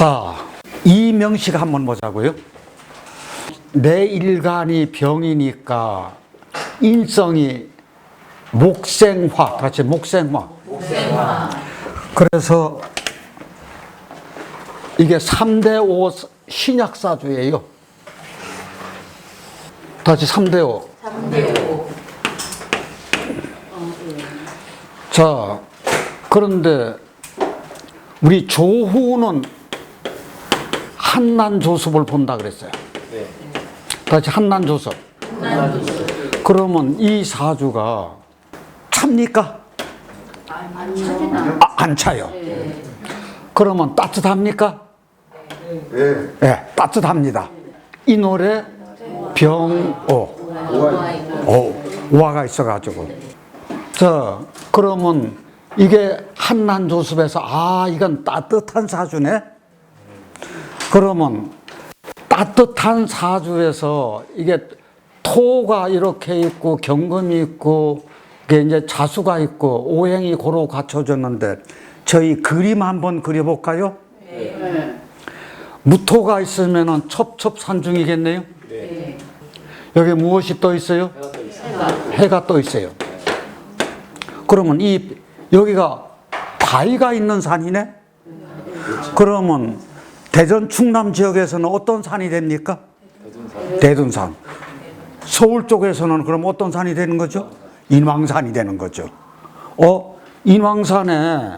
자, 이 명식 한번 보자고요. 내 일간이 병이니까 인성이 목생화, 같이 목생화. 그래서 이게 3대5 신약사주예요. 다시 3대5. 자, 그런데 우리 조후는 한난조습을 본다 그랬어요. 네. 다시 한난조습. 그러면 이 사주가 찹니까? 안 차요. 그러면 따뜻합니까? 네, 따뜻합니다. 이 노래 병오, 오화가 있어가지고. 자, 그러면 이게 한난조습에서 이건 따뜻한 사주네. 그러면 따뜻한 사주에서 이게 토가 이렇게 있고 경금이 있고 이게 이제 자수가 있고 오행이 고루 갖춰졌는데 저희 그림 한번 그려볼까요? 네. 무토가 있으면은 첩첩산중이겠네요. 네. 여기 무엇이 떠 있어요? 해가 떠 있어요. 그러면 여기가 바위가 있는 산이네. 그러면 대전 충남 지역에서는 어떤 산이 됩니까? 대둔산. 서울 쪽에서는 그럼 어떤 산이 되는 거죠? 인왕산이 되는 거죠. 인왕산에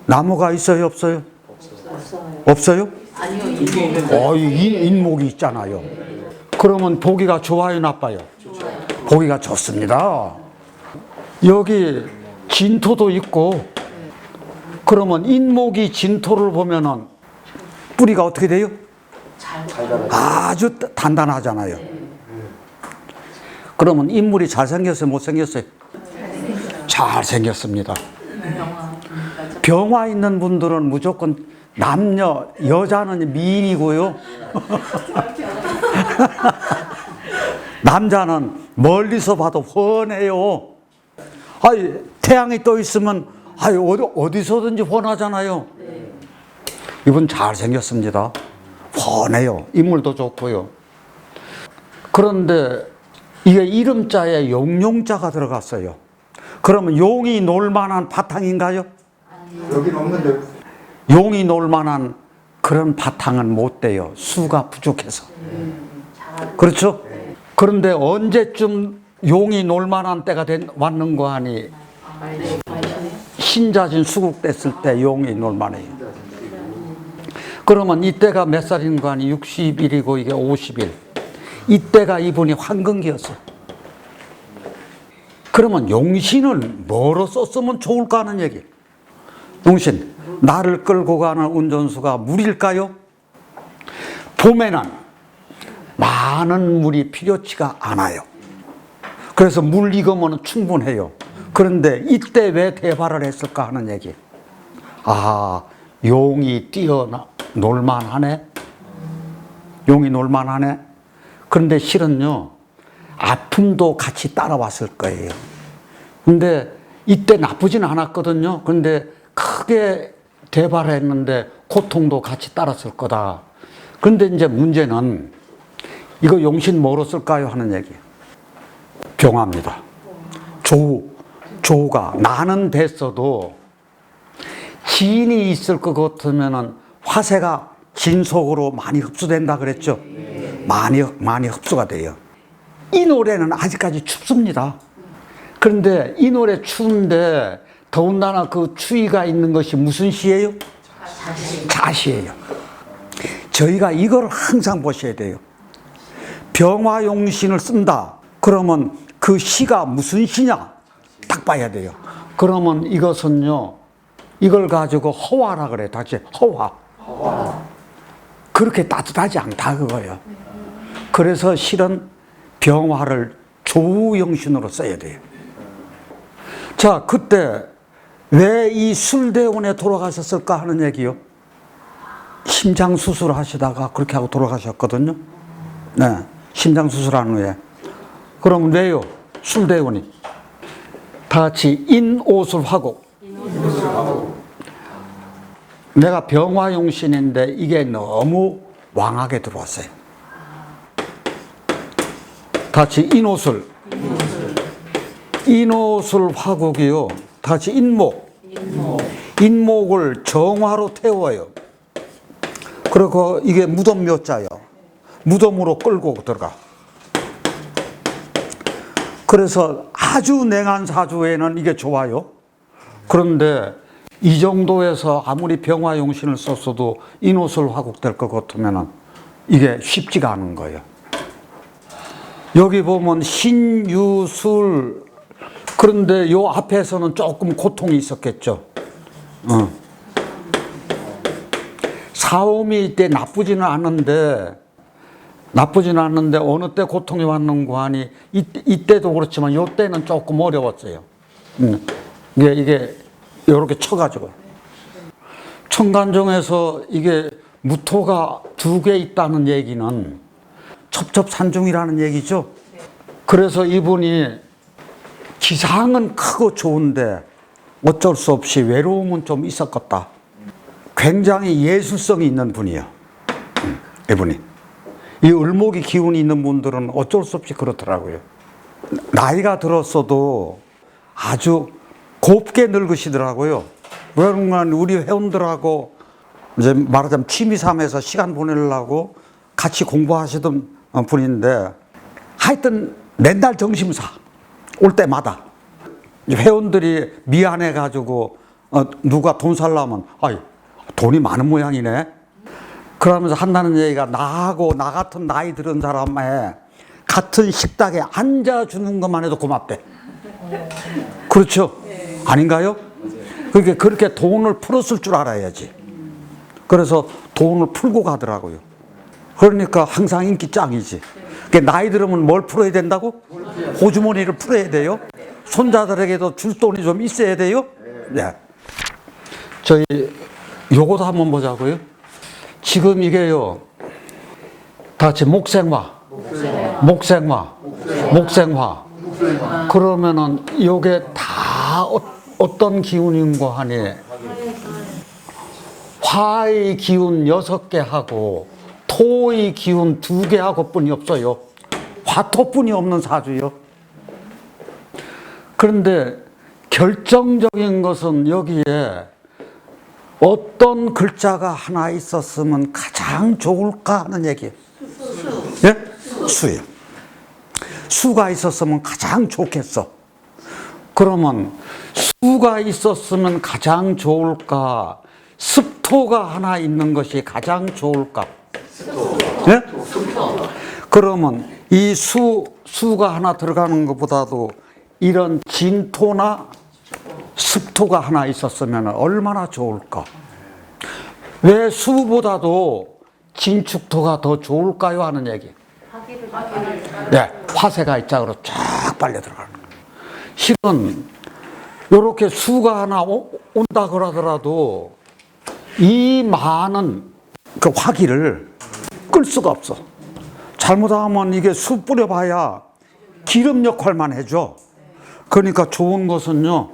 나무가 있어요, 없어요? 없어요? 아니요. 인목이 있잖아요. 그러면 보기가 좋아요, 나빠요? 보기가 좋습니다. 여기 진토도 있고, 그러면 인목이 진토를 보면은 뿌리가 어떻게 돼요? 아주 단단하잖아요. 그러면 인물이 잘생겼어요, 못생겼어요? 잘생겼습니다. 병화 있는 분들은 무조건 남녀, 여자는 미인이고요. 남자는 멀리서 봐도 훤해요. 태양이 떠 있으면 어디서든지 훤하잖아요. 이분 잘생겼습니다. 훤해요. 인물도 좋고요. 그런데 이게 이름자에 용용자가 들어갔어요. 그러면 용이 놀만한 바탕인가요? 여긴 없는데. 용이 놀만한 그런 바탕은 못 돼요. 수가 부족해서. 그렇죠? 그런데 언제쯤 용이 놀만한 때가 왔는가 하니 신자진 수국됐을 때 용이 놀만해요. 그러면 이때가 몇 살인가 하니 60일이고 이게 50일. 이때가 이분이 황금기였어요. 그러면 용신을 뭐로 썼으면 좋을까 하는 얘기. 용신, 나를 끌고 가는 운전수가 물일까요? 봄에는 많은 물이 필요치가 않아요. 그래서 물 익으면 충분해요. 그런데 이때 왜 대발을 했을까 하는 얘기. 용이 놀만하네. 용이 놀만하네. 그런데 실은요, 아픔도 같이 따라왔을 거예요. 근데 이때 나쁘진 않았거든요. 그런데 크게 대발했는데 고통도 같이 따랐을 거다. 그런데 이제 문제는 이거 용신 뭐로 쓸까요? 하는 얘기. 병화입니다. 조우가 나는 됐어도 지인이 있을 것 같으면은 화세가 진 속으로 많이 흡수된다 그랬죠. 많이 흡수가 돼요. 이 노래는 아직까지 춥습니다. 그런데 이 노래 추운데 더군다나 그 추위가 있는 것이 무슨 시예요? 자시예요. 저희가 이걸 항상 보셔야 돼요. 병화용신을 쓴다. 그러면 그 시가 무슨 시냐? 딱 봐야 돼요. 그러면 이것은요, 이걸 가지고 허화라 그래. 다시 허화. 그렇게 따뜻하지 않다 그거예요. 그래서 실은 병화를 조우용신으로 써야 돼요. 자, 그때 왜 이 술대운에 돌아가셨을까 하는 얘기요. 심장 수술하시다가 그렇게 하고 돌아가셨거든요. 네, 심장 수술한 후에. 그럼 왜요? 술대운이. 다 같이 인오술화곡. 내가 병화용신인데 이게 너무 왕하게 들어왔어요. 같이 인호술. 인호술 화국이요. 같이 인목. 인목을 정화로 태워요. 그리고 이게 무덤 묘자요. 무덤으로 끌고 들어가. 그래서 아주 냉한 사주에는 이게 좋아요. 그런데 이 정도에서 아무리 병화용신을 썼어도 인호술 화국될 것 같으면 이게 쉽지가 않은 거예요. 여기 보면 신유술, 그런데 요 앞에서는 조금 고통이 있었겠죠. 사옴이 이때 나쁘지는 않은데 어느 때 고통이 왔는고 하니 이때도 그렇지만 요 때는 조금 어려웠어요. 이게 이렇게 쳐가지고 청간종에서 이게 무토가 2개 있다는 얘기는 첩첩산중이라는 얘기죠. 그래서 이분이 기상은 크고 좋은데 어쩔 수 없이 외로움은 좀 있었겠다. 굉장히 예술성이 있는 분이에요. 이분이. 이 을목이 기운이 있는 분들은 어쩔 수 없이 그렇더라고요. 나이가 들었어도 아주 곱게 늙으시더라고요. 그런가 우리 회원들하고 이제 말하자면 취미삼아서 시간 보내려고 같이 공부하시던 분인데 하여튼 맨날 점심사 올 때마다 회원들이 미안해가지고 누가 돈 살라면 아이 돈이 많은 모양이네. 그러면서 한다는 얘기가 나하고 나 같은 나이 들은 사람의 같은 식탁에 앉아주는 것만 해도 고맙대. 그렇죠? 아닌가요? 그렇게 돈을 풀었을 줄 알아야지. 그래서 돈을 풀고 가더라고요. 그러니까 항상 인기 짱이지. 나이 들으면 뭘 풀어야 된다고? 호주머니를 풀어야 돼요. 손자들에게도 줄 돈이 좀 있어야 돼요. 네. 저희 요것도 한번 보자고요. 지금 이게요, 다 같이 목생화. 그러면은 요게 다 어떤 기운인고 하니 화의 기운 6개 하고 토의 기운 2개 하고 뿐이 없어요. 화토뿐이 없는 사주요. 그런데 결정적인 것은 여기에 어떤 글자가 하나 있었으면 가장 좋을까 하는 얘기예요. 예? 수예요. 수가 있었으면 가장 좋겠어. 그러면 수가 있었으면 가장 좋을까? 습토가 하나 있는 것이 가장 좋을까? 예? 그러면 이 수가 하나 들어가는 것보다도 이런 진토나 습토가 하나 있었으면 얼마나 좋을까? 왜 수보다도 진축토가 더 좋을까요? 하는 얘기. 네, 화세가 이쪽으로 쫙 빨려 들어가는 거예요. 실은 이렇게 수가 하나 온다 그러더라도 이 많은 그 화기를 끌 수가 없어. 잘못하면 이게 수 뿌려봐야 기름 역할만 해줘. 그러니까 좋은 것은요,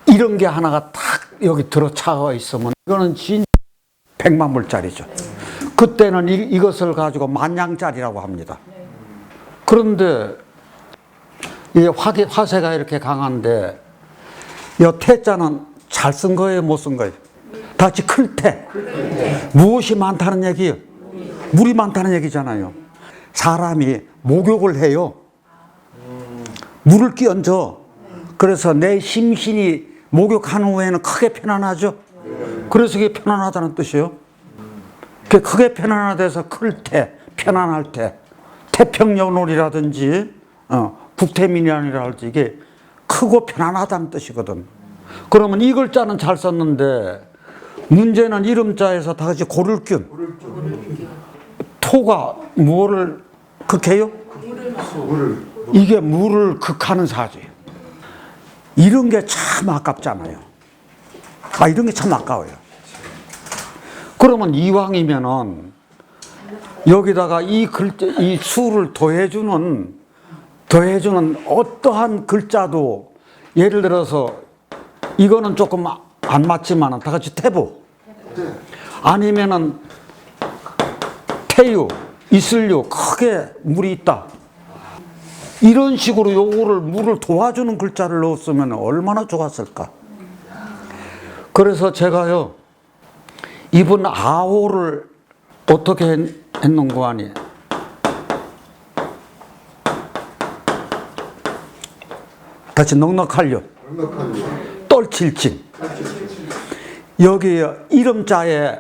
이런 게 하나가 탁 여기 들어차가 있으면 이거는 진 100만 불짜리죠. 그때는 이것을 가지고 만냥짜리라고 합니다. 그런데 이 화세가 이렇게 강한데 이 태자는 잘 쓴 거예요, 못 쓴 거예요? 다 같이 클 태. 무엇이 많다는 얘기예요? 물이 많다는 얘기잖아요. 사람이 목욕을 해요. 물을 끼얹어. 그래서 내 심신이 목욕한 후에는 크게 편안하죠. 그래서 이게 편안하다는 뜻이에요. 크게 편안하돼서 클 때, 편안할 때, 태평연월이라든지 북태민이라든지 이게 크고 편안하다는 뜻이거든. 그러면 이 글자는 잘 썼는데 문제는 이름자에서 다 같이 고를균. 토가 뭐를 극해요? 이게 물을 극하는 사주예요. 이런 게 참 아깝잖아요. 이런 게 참 아까워요. 그러면 이왕이면은 여기다가 이 수를 더해주는 어떠한 글자도 예를 들어서 이거는 조금 안 맞지만 다 같이 태보. 아니면은 태유, 있을유, 크게 물이 있다. 이런 식으로 요거를 물을 도와주는 글자를 넣었으면 얼마나 좋았을까. 그래서 제가요, 이분 아호를 어떻게 했는고 하니, 다시 넉넉하려, 떨칠진. 여기 이름자에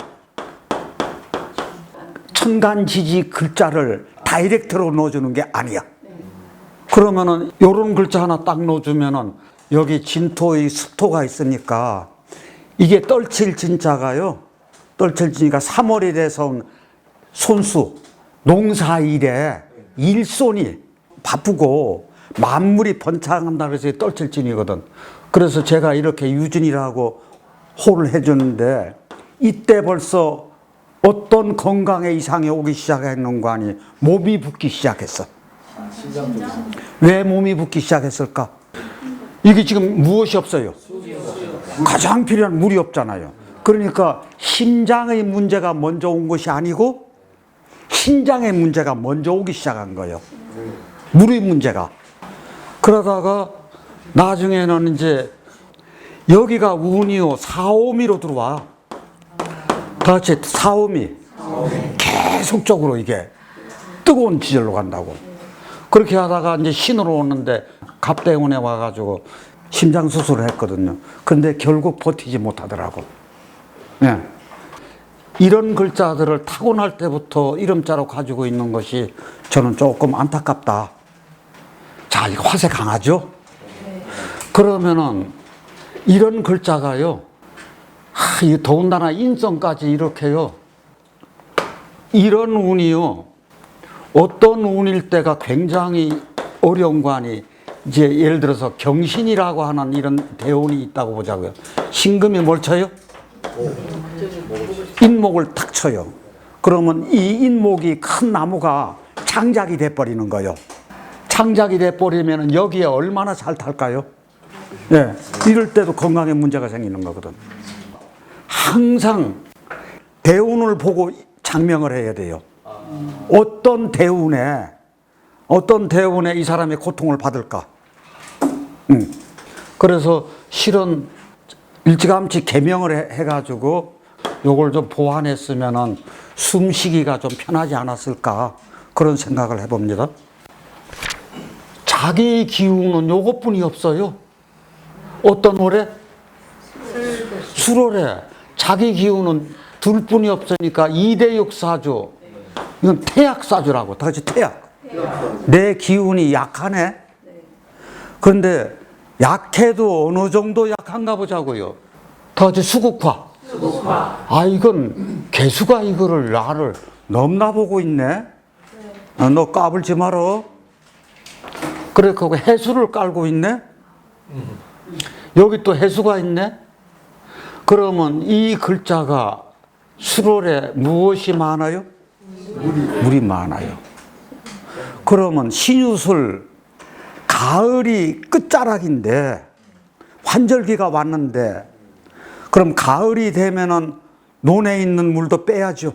천간지지 글자를 다이렉트로 넣어주는 게 아니야. 그러면은 요런 글자 하나 딱 넣어주면은 여기 진토의 습토가 있으니까 이게 떨칠진자가요, 떨칠진이가 3월일에서 온 손수, 농사일에 일손이 바쁘고 만물이 번창한다 그래서 떨칠진이거든. 그래서 제가 이렇게 유진이라고 호를 해주는데, 이때 벌써 어떤 건강에 이상이 오기 시작했는가 하니 몸이 붓기 시작했어. 왜 몸이 붓기 시작했을까? 이게 지금 무엇이 없어요? 가장 필요한 물이 없잖아요. 그러니까 심장의 문제가 먼저 온 것이 아니고 신장의 문제가 먼저 오기 시작한 거예요. 물의 문제가. 그러다가 나중에는 이제 여기가 운이요, 사오미로 들어와. 다 같이 사오미. 계속적으로 이게 뜨거운 지절로 간다고. 그렇게 하다가 이제 신으로 오는데 갑대원에 와가지고 심장 수술을 했거든요. 근데 결국 버티지 못하더라고. 네. 이런 글자들을 타고날 때부터 이름자로 가지고 있는 것이 저는 조금 안타깝다. 자, 이거 화세 강하죠? 그러면은 이런 글자가요, 이 더군다나 인성까지 이렇게요, 이런 운이요, 어떤 운일 때가 굉장히 어려운 거 아니, 이제 예를 들어서 경신이라고 하는 이런 대운이 있다고 보자고요. 신금이 뭘 쳐요? 인목을 탁 쳐요. 그러면 이 인목이 큰 나무가 창작이 돼버리는 거예요. 창작이 돼버리면 여기에 얼마나 잘 탈까요? 네, 이럴 때도 건강에 문제가 생기는 거거든. 항상 대운을 보고 장명을 해야 돼요. 어떤 대운에 이 사람이 고통을 받을까. 그래서 실은 일찌감치 개명을 해가지고 요걸 좀 보완했으면은 숨쉬기가 좀 편하지 않았을까, 그런 생각을 해봅니다. 자기 기운은 요것뿐이 없어요. 어떤 월에? 술월에. 자기 기운은 둘뿐이 없으니까 2대6 사주. 이건 태약사주라고. 다 같이 태약. 내 기운이 약하네. 그런데 약해도 어느 정도 약한가 보자고요. 다 같이 수국화. 아, 이건 개수가 이거를 나를 넘나 보고 있네. 너 까불지 마라. 그래, 그거 해수를 깔고 있네. 여기 또 해수가 있네. 그러면 이 글자가 수월에 무엇이 많아요? 물이 많아요. 그러면 신유술, 가을이 끝자락인데 환절기가 왔는데, 그럼 가을이 되면은 논에 있는 물도 빼야죠.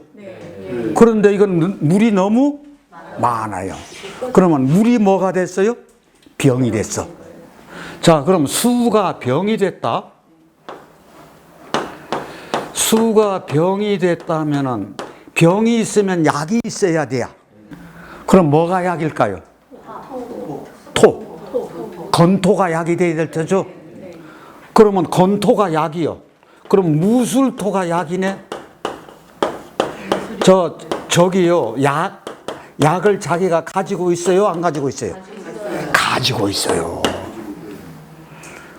그런데 이건 물이 너무 많아요. 그러면 물이 뭐가 됐어요? 병이 됐어. 자, 그럼 수가 병이 됐다. 수가 병이 됐다면은, 병이 있으면 약이 있어야 돼요. 그럼 뭐가 약일까요? 토. 건토가 약이 돼야 될 테죠. 그러면 건토가 약이요. 그럼 무술토가 약이네. 저기요, 약을 자기가 가지고 있어요, 안 가지고 있어요? 가지고 있어요.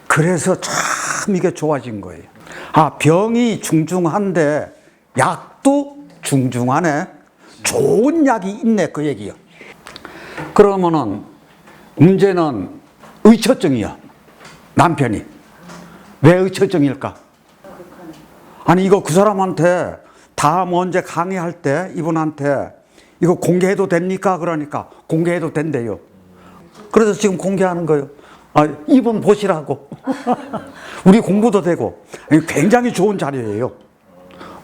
그래서 참 이게 좋아진 거예요. 아, 병이 중중한데 약도 중중하네. 좋은 약이 있네, 그 얘기요. 그러면은 문제는 의처증이야. 남편이. 왜 의처증일까? 아니, 이거 그 사람한테 다음 언제 강의할 때 이분한테 이거 공개해도 됩니까? 그러니까 공개해도 된대요. 그래서 지금 공개하는 거예요. 아, 이분 보시라고. 우리 공부도 되고. 굉장히 좋은 자료예요.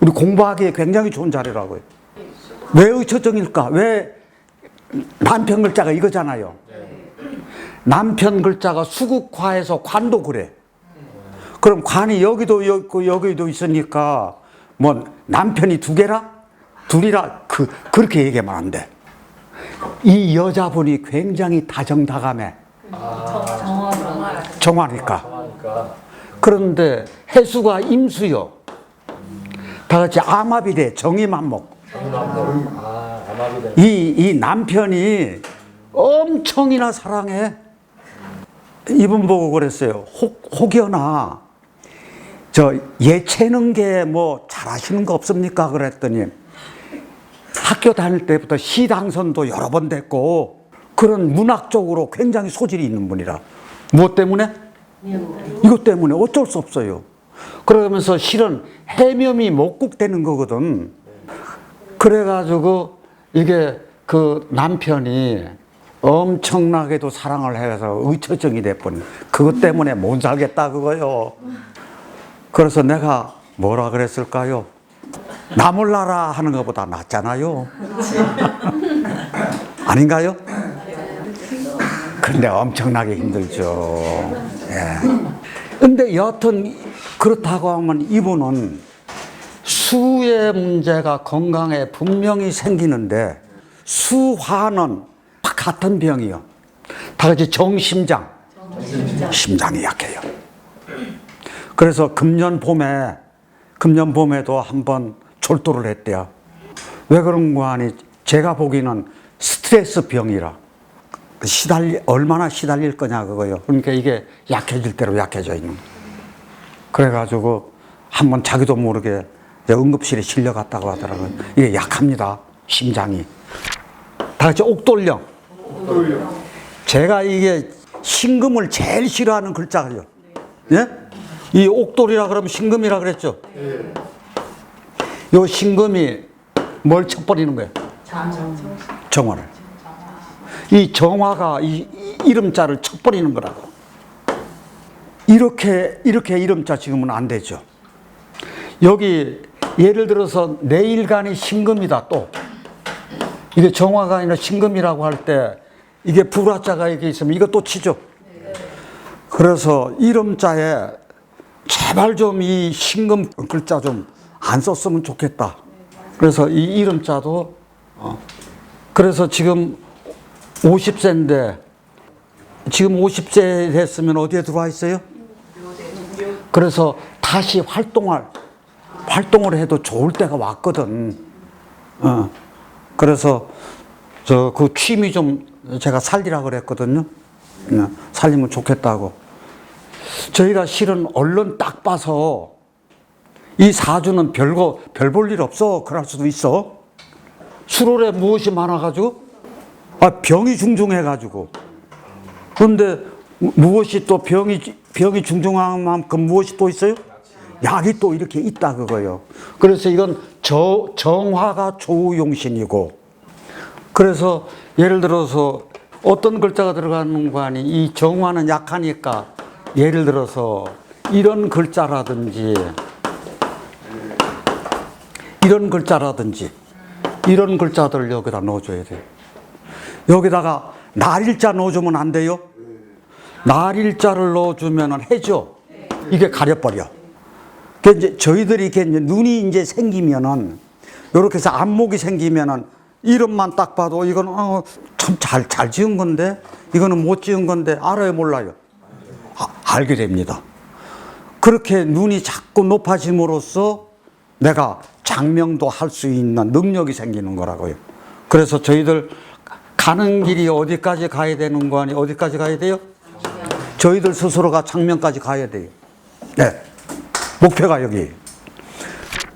우리 공부하기에 굉장히 좋은 자리라고요. 왜 의처증일까? 왜 남편 글자가 이거잖아요. 남편 글자가 수국화해서 관도 그래. 그럼 관이 여기도 있고 여기도 있으니까 뭐 남편이 두 개라? 둘이라? 그렇게 얘기하면 안 돼. 이 여자분이 굉장히 다정다감해. 정화니까. 그런데 해수가 임수요. 다 같이 암합이래. 정임합목. 이 남편이 엄청이나 사랑해. 이분 보고 그랬어요. 혹여나 저 예체능 게 뭐 잘하시는 거 없습니까? 그랬더니 학교 다닐 때부터 시당선도 여러 번 됐고 그런 문학적으로 굉장히 소질이 있는 분이라. 무엇 때문에? 이것 때문에 어쩔 수 없어요. 그러면서 실은 해묘이 목국되는 거거든. 그래가지고 이게 그 남편이 엄청나게도 사랑을 해서 의처증이 돼버린 그것 때문에 못 살겠다 그거요. 그래서 내가 뭐라 그랬을까요? 나 몰라라 하는 것보다 낫잖아요. 아닌가요? 근데 엄청나게 힘들죠. 예. 근데 여하튼 그렇다고 하면 이분은 수의 문제가 건강에 분명히 생기는데 수화는 같은 병이요. 다 같이 정심장. 심장이 약해요. 그래서 금년 봄에도 한번 졸도를 했대요. 왜 그런 거 아니? 제가 보기에는 스트레스 병이라. 얼마나 시달릴 거냐 그거요. 그러니까 이게 약해질 대로 약해져 있는. 그래가지고 한번 자기도 모르게 응급실에 실려갔다고 하더라고요. 이게 약합니다. 심장이. 다 같이 옥돌령. 제가 이게 신금을 제일 싫어하는 글자예요. 예? 이 옥돌이라 그러면 신금이라 그랬죠. 요 신금이 뭘 쳐버리는 거예요? 정화를. 이 정화가 이 이름자를 쳐버리는 거라고. 이렇게 이름자 지금은 안 되죠. 여기 예를 들어서 내일간이 신금이다 또. 이게 정화가 아니라 신금이라고 할 때 이게 불화자가 이렇게 있으면 이것도 치죠. 그래서 이름자에 제발 좀 이 신금 글자 좀 안 썼으면 좋겠다. 그래서 이 이름자도 그래서 지금 50세인데 지금 50세 됐으면 어디에 들어와 있어요? 그래서 다시 활동을 해도 좋을 때가 왔거든. 그래서 그 취미 좀 제가 살리라 그랬거든요. 살리면 좋겠다고. 저희가 실은 얼른 딱 봐서 이 사주는 별 볼 일 없어. 그럴 수도 있어. 수월에 무엇이 많아가지고 병이 중중해가지고. 그런데 무엇이 또 병이 중중한 만큼 무엇이 또 있어요? 약이 또 이렇게 있다 그거예요. 그래서 이건 정화가 조우용신이고. 그래서 예를 들어서 어떤 글자가 들어가는 거 아니 이 정화는 약하니까 예를 들어서 이런 글자라든지 이런 글자들을 여기다 넣어줘야 돼요. 여기다가 날일자 넣어주면 안 돼요? 날일자를 넣어주면 해죠. 이게 가려버려. 그 이제 저희들이 이렇게 이제 눈이 이제 생기면은 이렇게 해서 안목이 생기면은 이름만 딱 봐도 이거는 참 잘 지은 건데 이거는 못 지은 건데 알아요 몰라요? 알게 됩니다. 그렇게 눈이 자꾸 높아짐으로써 내가 장명도 할 수 있는 능력이 생기는 거라고요. 그래서 저희들 가는 길이 어디까지 가야 되는 거 아니? 어디까지 가야 돼요? 저희들 스스로가 장명까지 가야 돼요. 네. 목표가 여기.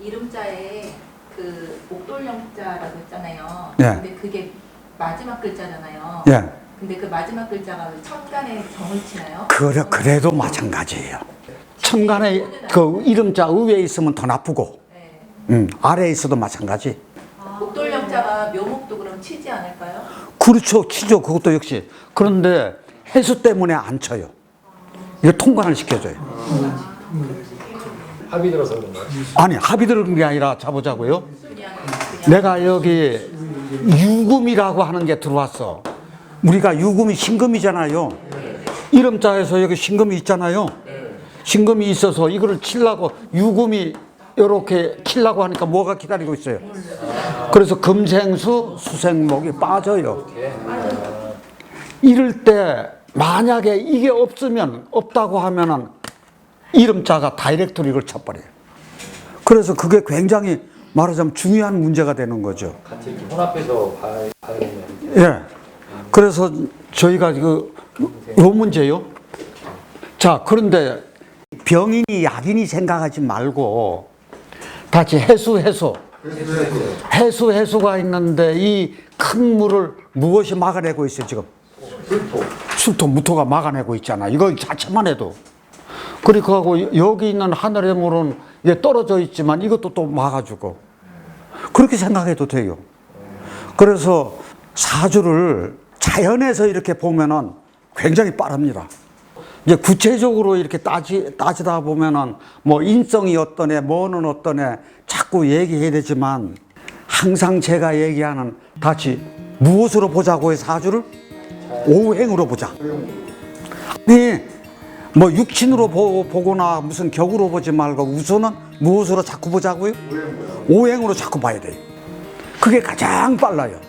이름자에 그 옥돌령자라고 했잖아요. 네. 근데 그게 마지막 글자잖아요. 예. 근데 그 마지막 글자가 천간에 정을 치나요? 그래도 마찬가지예요. 천간에 그 이름자 위에 있으면 더 나쁘고, 네. 아래에 있어도 마찬가지. 옥돌령자가 묘목도 그럼 치지 않을까요? 그렇죠. 치죠. 그것도 역시. 그런데 해수 때문에 안 쳐요. 이거 통관을 시켜줘요. 합의 들어서 그런가요? 아니, 합의 들은 게 아니라 자보자고요. 그냥 내가 여기 유금이라고 하는 게 들어왔어. 우리가 유금이 신금이잖아요. 이름자에서 여기 신금이 있잖아요. 신금이 있어서 이거를 치려고 유금이 이렇게 치려고 하니까 뭐가 기다리고 있어요. 그래서 금생수 수생목이 빠져요. 이럴 때 만약에 이게 없으면 없다고 하면은 이름자가 다이렉트로 이걸 쳐버려요. 그래서 그게 굉장히 말하자면 중요한 문제가 되는 거죠. 같이 이렇게 혼합해서 봐야겠네요. 예. 그래서 저희가 요 문제요. 자, 그런데 병인이 약인이 생각하지 말고 다시 해수가 있는데 이 큰 물을 무엇이 막아내고 있어요, 지금? 술토, 무토가 막아내고 있잖아. 이거 자체만 해도. 그리고 하고 여기 있는 하늘의 물은 이게 떨어져 있지만 이것도 또 막아주고. 그렇게 생각해도 돼요. 그래서 사주를 자연에서 이렇게 보면은 굉장히 빠릅니다. 이제 구체적으로 이렇게 따지다 보면은 뭐 인성이 어떠네, 뭐는 어떠네 자꾸 얘기해야 되지만 항상 제가 얘기하는 다시 무엇으로 보자고요, 사주를? 오행으로 보자. 네, 뭐 육신으로 보거나 무슨 격으로 보지 말고 우선은 무엇으로 자꾸 보자고요? 오행으로 자꾸 봐야 돼요. 그게 가장 빨라요.